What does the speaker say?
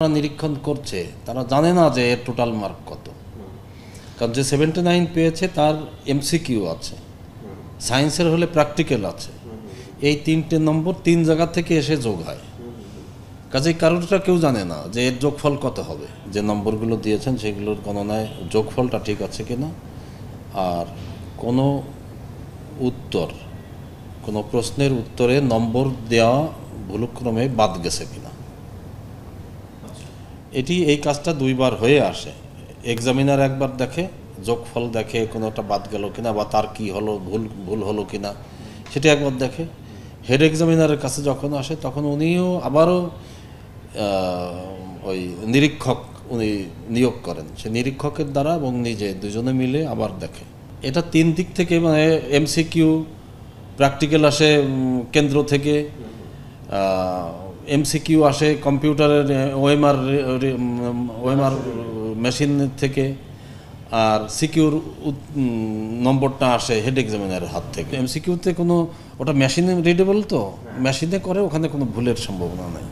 যারা নিরীক্ষণ করছে তারা জানে না যে এর টোটাল মার্ক কত, কারণ যে 79 পেয়েছে তার এমসিকিউ আছে, সায়েন্সের হলে প্র্যাকটিক্যাল আছে। এই 3টে নম্বর 3 জায়গা থেকে এসে যোগ হয়, কাজেই কারোরটা কেউ জানে না যে এর যোগফল কত হবে। যে নম্বরগুলো দিয়েছেন সেগুলোর গণনায় যোগফলটা ঠিক আছে কিনা, আর কোনো উত্তর, কোনো প্রশ্নের উত্তরে নম্বর দেওয়া ভুলক্রমে বাদ গেছে কিনা। এই কাজটা 2বার হয়ে আসে। এক্সামিনার একবার দেখে, যোগফল দেখে কোনোটা বাদ গেল কিনা বা তার কি হলো, ভুল হলো কিনা সেটা একবার দেখে। হেড এক্সামিনারের কাছে যখন আসে তখন উনিও আবারও ওই নিরীক্ষক উনি নিয়োগ করেন, সে নিরীক্ষকের দ্বারা এবং নিজে দুজনে মিলে আবার দেখে। এটা 3 দিক থেকে, মানে এমসিকিউ, প্র্যাকটিক্যাল আসে কেন্দ্র থেকে, এমসিকিউ আসে কম্পিউটারের ওএমআর মেশিন থেকে, আর সিকিউর নম্বরটা আসে হেড এক্সামিনারের হাত থেকে। এমসিকিউতে কোনো ওটা মেশিনে রিডেবল, তো মেশিনে করে, ওখানে কোনো ভুলের সম্ভাবনা নেই।